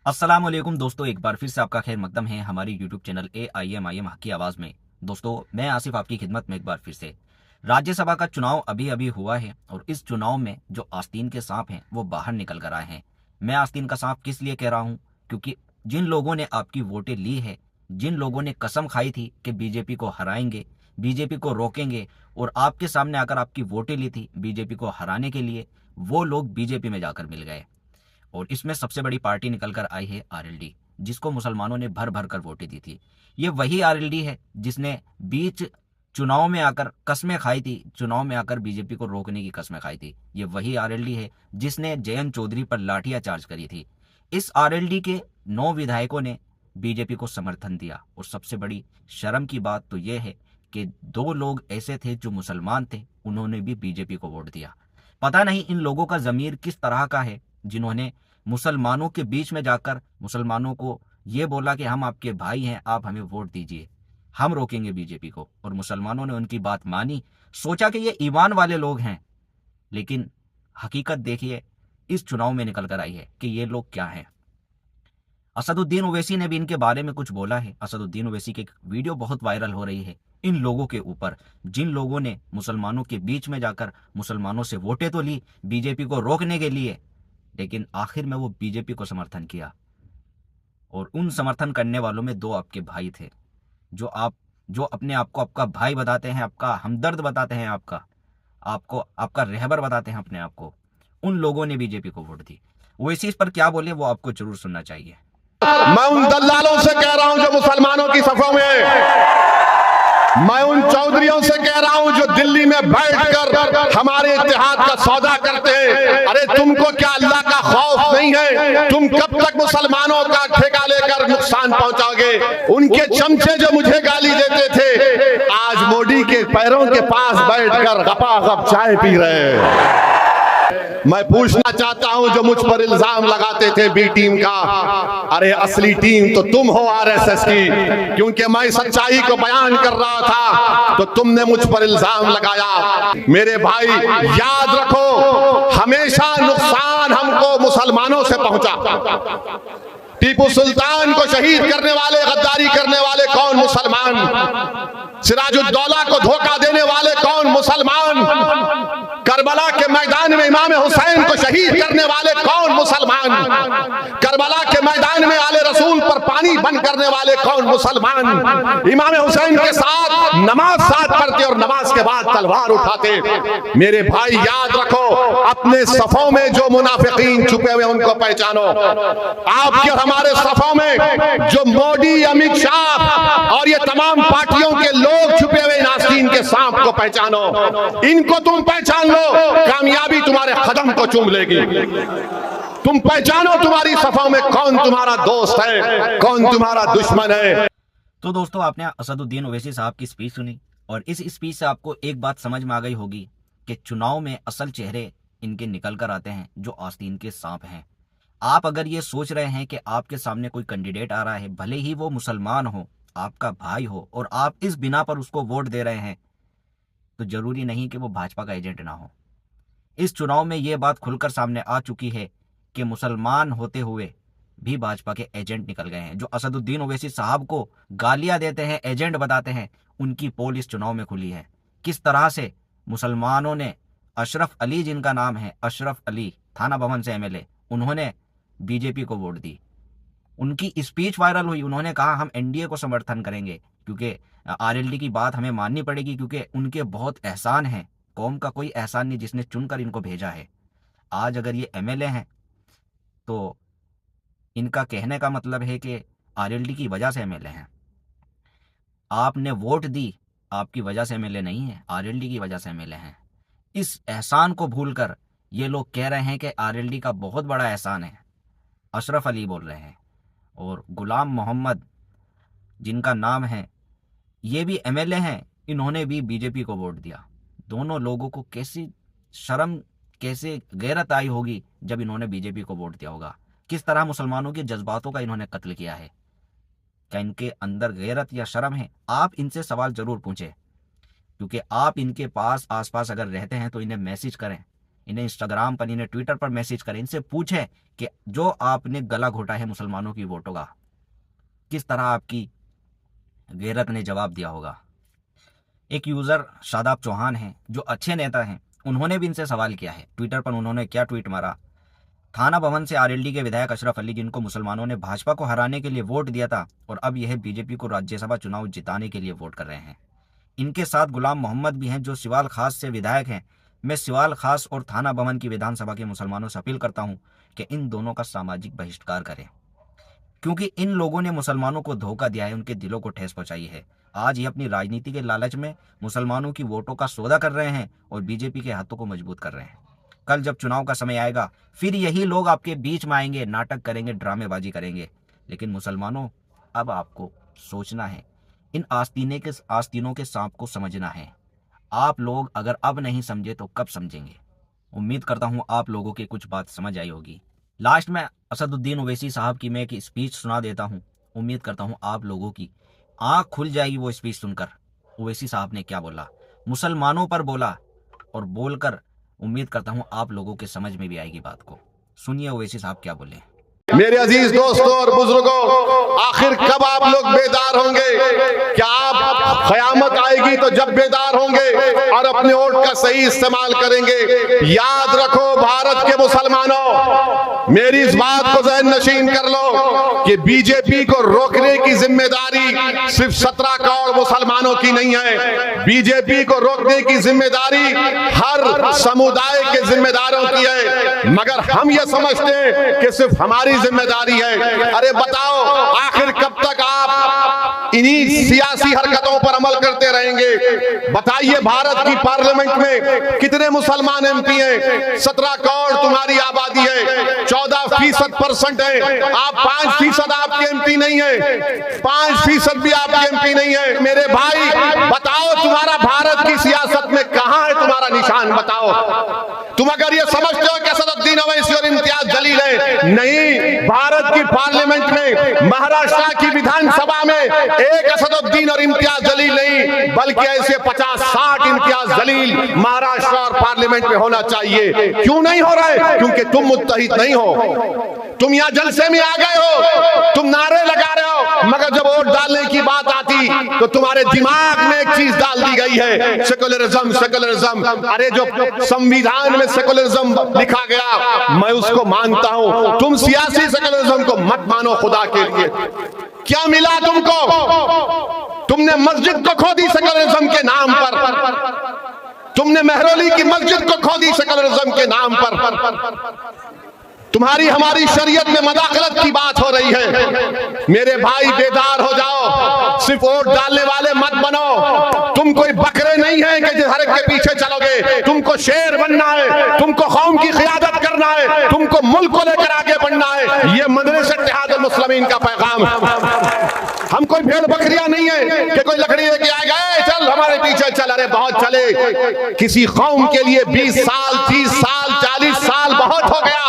अस्सलाम वालेकुम दोस्तों, एक बार फिर से आपका खैर मकदम है हमारी यूट्यूब चैनल AIM हक की आवाज़ में। दोस्तों, मैं आसिफ आपकी खिदमत में एक बार फिर से। राज्यसभा का चुनाव अभी अभी हुआ है और इस चुनाव में जो आस्तीन के सांप हैं वो बाहर निकल कर आए हैं। मैं आस्तीन का सांप किस लिए कह रहा हूँ? क्योंकि जिन लोगों ने आपकी वोटें ली है, जिन लोगों ने कसम खाई थी कि बीजेपी को हराएंगे, बीजेपी को रोकेंगे, और आपके सामने आकर आपकी वोटें ली थी बीजेपी को हराने के लिए, वो लोग बीजेपी में जाकर मिल गए। और इसमें सबसे बड़ी पार्टी निकल कर आई है आरएलडी, जिसको मुसलमानों ने भर भर कर वोटें दी थी। ये वही आरएलडी है जिसने बीच चुनाव में आकर कस्में खाई थी, चुनाव में आकर बीजेपी को रोकने की कस्में खाई थी। ये वही आरएलडी है जिसने जयंत चौधरी पर लाठियां चार्ज करी थी। इस आरएलडी के 9 विधायकों ने बीजेपी को समर्थन दिया। और सबसे बड़ी शर्म की बात तो यह है कि 2 लोग ऐसे थे जो मुसलमान थे, उन्होंने भी बीजेपी को वोट दिया। पता नहीं इन लोगों का जमीर किस तरह का है, जिन्होंने मुसलमानों के बीच में जाकर मुसलमानों को ये बोला कि हम आपके भाई हैं, आप हमें वोट दीजिए, हम रोकेंगे बीजेपी को। और मुसलमानों ने उनकी बात मानी, सोचा कि ये ईमान वाले लोग हैं। लेकिन हकीकत देखिए इस चुनाव में निकल कर आई है कि ये लोग क्या हैं। असदुद्दीन ओवैसी ने भी इनके बारे में कुछ बोला है। असदुद्दीन ओवैसी की एक वीडियो बहुत वायरल हो रही है इन लोगों के ऊपर, जिन लोगों ने मुसलमानों के बीच में जाकर मुसलमानों से वोटें तो ली बीजेपी को रोकने के लिए, लेकिन आखिर में वो बीजेपी को समर्थन किया। और उन समर्थन करने वालों में 2 आपके भाई थे, जो अपने आप को आपका भाई बताते हैं, आपका हमदर्द बताते हैं, आपको आपका रहबर बताते हैं अपने आप को। उन लोगों ने बीजेपी को वोट दी। वो इस पर क्या बोले वो आपको जरूर सुनना चाहिए। मैं उन दलालों से कह रहा हूं जो मुसलमानों की सफों में, मैं उन चौधरियों से कह रहा हूं जो दिल्ली में बैठकर हमारे इत्तेहाद का सौदा करते हैं। अरे तुमको क्या अल्लाह का खौफ नहीं है? तुम कब तक मुसलमानों का ठेका लेकर नुकसान पहुंचाओगे? उनके चमचे जो मुझे गाली देते थे, आज मोदी के पैरों के पास बैठकर गपागप चाय पी रहे हैं। मैं पूछना चाहता हूं जो मुझ पर इल्जाम लगाते थे बी टीम का, अरे असली टीम तो तुम हो आरएसएस की, क्योंकि मैं सच्चाई को बयान कर रहा था तो तुमने मुझ पर इल्जाम लगाया। मेरे भाई याद रखो, हमेशा नुकसान हमको मुसलमानों से पहुंचा। टीपू सुल्तान को शहीद करने वाले, गद्दारी करने वाले कौन? मुसलमान। सिराजुद्दौला को धोखा देने वाले कौन? मुसलमान। करबला के मैदान में इमाम हुसैन को शहीद करने वाले कौन? मुसलमान। करबला के मैदान में आले रसूल पर पानी बंद करने वाले कौन? मुसलमान। इमाम हुसैन के साथ नमाज साथ पढ़ते और नमाज के बाद तलवार उठाते। मेरे भाई याद रखो, अपने सफों में जो मुनाफिकीन छुपे हुए उनको पहचानो। आपके और हमारे सफों में जो मोदी, अमित शाह और ये तमाम पार्टियों के लोग छुपे हुए नास्तीन के सांप को पहचानो। इनको तुम पहचान लो, कामयाबी तुम्हारे कदम को चूम लेगी। तुम पहचानो तुम्हारी सफों में कौन तुम्हारा दोस्त है, कौन तुम्हारा दुश्मन है। तो दोस्तों, आपने असदुद्दीन ओवैसी साहब की स्पीच सुनी और इस स्पीच से आपको एक बात समझ में आ गई होगी कि चुनाव में असल चेहरे इनके निकल कर आते हैं जो आस्तीन के सांप हैं। आप अगर ये सोच रहे हैं कि आपके सामने कोई कैंडिडेट आ रहा है, भले ही वो मुसलमान हो, आपका भाई हो, और आप इस बिना पर उसको वोट दे रहे हैं, तो जरूरी नहीं कि वो भाजपा का एजेंट ना हो। इस चुनाव में ये बात खुलकर सामने आ चुकी है कि मुसलमान होते हुए भी भाजपा के एजेंट निकल गए हैं। जो असदुद्दीन ओवैसी साहब को गालियां देते हैं, एजेंट बताते हैं, उनकी पोल इस चुनाव में खुली है। किस तरह से मुसलमानों ने अशरफ अली, जिनका नाम है अशरफ अली, थाना भवन से एमएलए, उन्होंने बीजेपी को वोट दी। उनकी स्पीच वायरल हुई, उन्होंने कहा हम एनडीए को समर्थन करेंगे क्योंकि आरएलडी की बात हमें माननी पड़ेगी, क्योंकि उनके बहुत एहसान हैं, कौम का कोई एहसान नहीं जिसने चुनकर इनको भेजा है। आज अगर ये एमएलए हैं तो इनका कहने का मतलब है कि आरएलडी की वजह से एमएलए हैं। आपने वोट दी, आपकी वजह से एमएलए नहीं है, आरएलडी की वजह से एमएलए हैं। इस एहसान को भूलकर ये लोग कह रहे हैं कि आरएलडी का बहुत बड़ा एहसान है। अशरफ अली बोल रहे हैं और गुलाम मोहम्मद, जिनका नाम है, ये भी एमएलए हैं, इन्होंने भी बीजेपी को वोट दिया। दोनों लोगों को कैसी शर्म, कैसे गैरत आई होगी जब इन्होंने बीजेपी को वोट दिया होगा। किस तरह मुसलमानों के जज्बातों का इन्होंने कत्ल किया है। क्या इनके अंदर गैरत या शर्म है? आप इनसे सवाल जरूर पूछें, क्योंकि आप इनके पास आसपास अगर रहते हैं तो इन्हें मैसेज करें इन्हें इंस्टाग्राम पर, इन्हें ट्विटर पर मैसेज करें, इनसे पूछें कि जो आपने गला घोटा है मुसलमानों की वोटों का, किस तरह आपकी गैरत ने जवाब दिया होगा। एक यूजर शादाब चौहान हैं जो अच्छे नेता हैं, उन्होंने भी इनसे सवाल किया है। ट्विटर पर उन्होंने क्या ट्वीट मारा, थाना भवन से आरएलडी के विधायक अशरफ अली, जिनको मुसलमानों ने भाजपा को हराने के लिए वोट दिया था और अब यह बीजेपी को राज्यसभा चुनाव जिताने के लिए वोट कर रहे हैं। इनके साथ गुलाम मोहम्मद भी हैं जो सिवाल खास से विधायक हैं। मैं सिवाल खास और थाना भवन की विधानसभा के मुसलमानों से अपील करता हूं कि इन दोनों का सामाजिक बहिष्कार करें, क्योंकि इन लोगों ने मुसलमानों को धोखा दिया है, उनके दिलों को ठेस पहुंचाई है। आज ये अपनी राजनीति के लालच में मुसलमानों की वोटों का सौदा कर रहे हैं और बीजेपी के हाथों को मजबूत कर रहे हैं। कल जब चुनाव का समय आएगा फिर यही लोग आपके बीच में आएंगे, नाटक करेंगे, ड्रामेबाजी करेंगे। लेकिन मुसलमानों, अब आपको सोचना है, इन आस्तीनों के सांप को समझना है। आप लोग अगर अब नहीं समझे तो कब समझेंगे। उम्मीद करता हूं आप लोगों की कुछ बात समझ आई होगी। लास्ट में असदुद्दीन ओवैसी साहब की मैं एक स्पीच सुना देता हूं। उम्मीद करता हूं आप लोगों की आंख खुल जाएगी वो स्पीच सुनकर। ओवैसी साहब ने क्या बोला, मुसलमानों पर बोला, और बोलकर उम्मीद करता हूं आप लोगों के समझ में भी आएगी बात को। सुनिए ओवैसी साहब क्या बोले। मेरे अजीज दोस्तों और बुजुर्गों, आखिर कब आप लोग बेदार होंगे? क्या आप कयामत आएगी तो जब बेदार होंगे और अपने वोट का सही इस्तेमाल करेंगे? याद रखो भारत के मुसलमानों, मेरी इस बात को ज़हन नशीन कर लो कि बीजेपी को रोकने की जिम्मेदारी सिर्फ 17 करोड़ मुसलमानों की नहीं है। बीजेपी को रोकने की जिम्मेदारी हर समुदाय के जिम्मेदारों की है, मगर हम ये समझते हैं कि सिर्फ हमारी जिम्मेदारी है। अरे बताओ, आखिर कब तक आप इन्हीं सियासी हरकतों पर अमल करते रहेंगे? बताइए, भारत की पार्लियामेंट में कितने मुसलमान एमपी हैं? 17 करोड़ तुम्हारी आबादी है, 14% है। आप 5% आपके एमपी नहीं है, 5% भी आपके एमपी नहीं है। मेरे भाई बताओ, तुम्हारा भारत की सियासत में कहां है तुम्हारा निशान? बताओ। तुम अगर ये समझते हो कि असदुद्दीन ओवैसी और इम्तियाज जलील है, नहीं, भारत की पार्लियामेंट में, महाराष्ट्र की विधानसभा में एक असदुद्दीन और इम्तियाज जलील नहीं, बल्कि ऐसे 50-60 इम्तियाज जलील महाराष्ट्र और पार्लियामेंट में होना चाहिए। क्यों नहीं हो रहा है? क्योंकि तुम मुत्तहिद नहीं हो। तुम यहां जलसे में आ गए हो, तुम नारे लगा रहे हो, मगर जब वोट डालने की बात आती तो तुम्हारे दिमाग में एक चीज डाल दी गई है, सेकुलरिज्म, सेकुलरिज्म। अरे जो संविधान में सेकुलरिज्म लिखा गया मैं उसको मानता हूं, तुम सियासी सेकुलरिज्म को मत मानो खुदा के लिए। क्या मिला तुमको? तुमने मस्जिद को खो दी सेकुलरिज्म के नाम पर, तुमने मेहरौली की मस्जिद को खो दी सेकुलरिज्म के नाम पर। तुम्हारी हमारी शरीयत में मदाखलत की बात हो रही है। मेरे भाई बेदार हो जाओ, सिर्फ वोट डालने वाले मत बनो। तुम कोई बकरे नहीं है कि हर एक के पीछे चलोगे। तुमको शेर बनना है, तुमको कौम की क़ियादत करना है, तुमको मुल्क को लेकर आगे बढ़ना है। ये मदरसे इत्तेहादुल मुस्लिमीन का पैगाम है। हम कोई भेड़ बकरियां नहीं है कि कोई लकड़ी लेके आएगा, चल हमारे पीछे चल। अरे बहुत चले, किसी कौम के लिए 20 साल, 30 साल, 40 साल बहुत हो गया।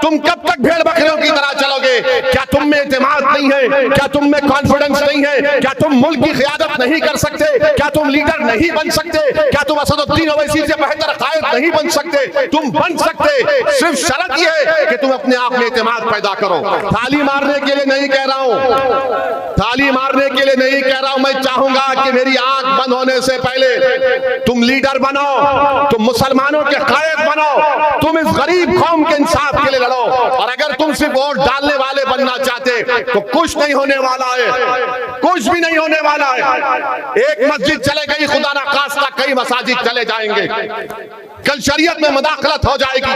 तुम कब तक भेड़ बकरियों की तरह चलोगे? क्या तुम में एतमाद नहीं है? क्या तुम में कॉन्फिडेंस नहीं है? क्या तुम मुल्क की क़ियादत नहीं कर सकते? क्या तुम लीडर नहीं बन सकते? क्या तुम असदुद्दीन ओवैसी से बेहतर कायद नहीं बन सकते? तुम बन सकते, सिर्फ शर्त यह है कि तुम अपने आप में एतमाद पैदा करो। ताली मारने के लिए नहीं कह रहा हूं, ताली मारने के लिए नहीं कह रहा हूं। मैं चाहूंगा कि मेरी आंख बंद होने से पहले तुम लीडर बनो, तुम मुसलमानों के कायद बनो, तुम इस गरीब कौम के इंसाफ के लिए लड़ो। और अगर तुम सिर्फ वोट डालने वाले बनना चाहते तो कुछ नहीं होने वाला है, कुछ भी नहीं होने वाला है। एक मस्जिद चले गई, खुदा ना खास्ता कई मसाजिद चले जाएंगे। कल शरीयत में मदाखलत हो जाएगी,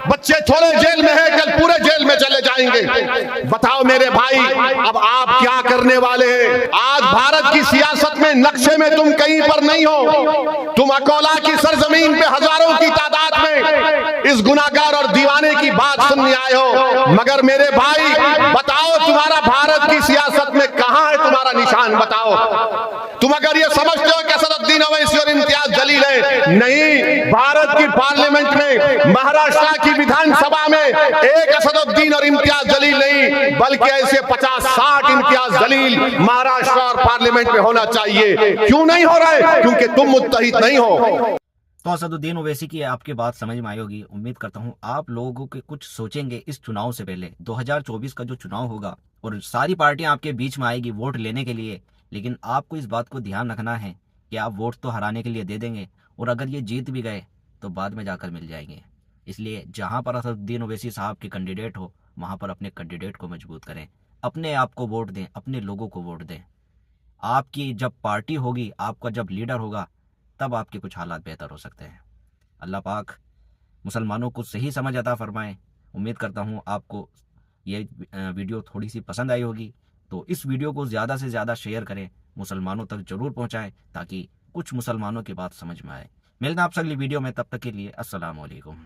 बच्चे थोड़े जेल में हैं, कल पूरे जेल में चले जाएंगे। बताओ मेरे भाई, अब आप क्या करने वाले हैं? आज भारत की सियासत में, नक्शे में तुम कहीं पर नहीं हो। तुम अकोला की सरजमीन पे हजारों की तादाद में इस गुनाहगार और दीवाने की बात सुनने आए हो, मगर मेरे भाई बताओ, तुम्हारा भारत की सियासत में कहां है तुम्हारा निशान? बताओ। तुम अगर ये समझते हो कि असदुद्दीन ओवैसी और इम्तियाज जलील है, नहीं, भारत की पार्लियामेंट में, महाराष्ट्र की विधानसभा में एक असदुद्दीन और इम्तियाज जलील नहीं, बल्कि ऐसे 50-60 इम्तियाज जलील महाराष्ट्र और पार्लियामेंट में होना चाहिए। क्यों नहीं हो रहा है? क्योंकि तुम मुत्तहिद नहीं हो। तो असदुद्दीन ओवैसी की आपकी बात समझ में आई होगी। उम्मीद करता हूँ आप लोगों के कुछ सोचेंगे इस चुनाव से पहले। 2024 का जो चुनाव होगा और सारी पार्टियां आपके बीच में आएगी वोट लेने के लिए, लेकिन आपको इस बात को ध्यान रखना है कि आप वोट तो हराने के लिए दे देंगे और अगर ये जीत भी गए तो बाद में जाकर मिल जाएंगे। इसलिए जहां पर असदुद्दीन ओवैसी साहब के कैंडिडेट हो वहां पर अपने कैंडिडेट को मजबूत करें, अपने आप को वोट दें, अपने लोगों को वोट दें। आपकी जब पार्टी होगी, आपका जब लीडर होगा, तब आपके कुछ हालात बेहतर हो सकते हैं। अल्लाह पाक मुसलमानों को सही समझ अता फरमाएं। उम्मीद करता हूँ आपको ये वीडियो थोड़ी सी पसंद आई होगी, तो इस वीडियो को ज़्यादा से ज़्यादा शेयर करें, मुसलमानों तक जरूर पहुँचाएं ताकि कुछ मुसलमानों की बात समझ में आए। मिलना आपसे अगली वीडियो में, तब तक के लिए अस्सलाम वालेकुम।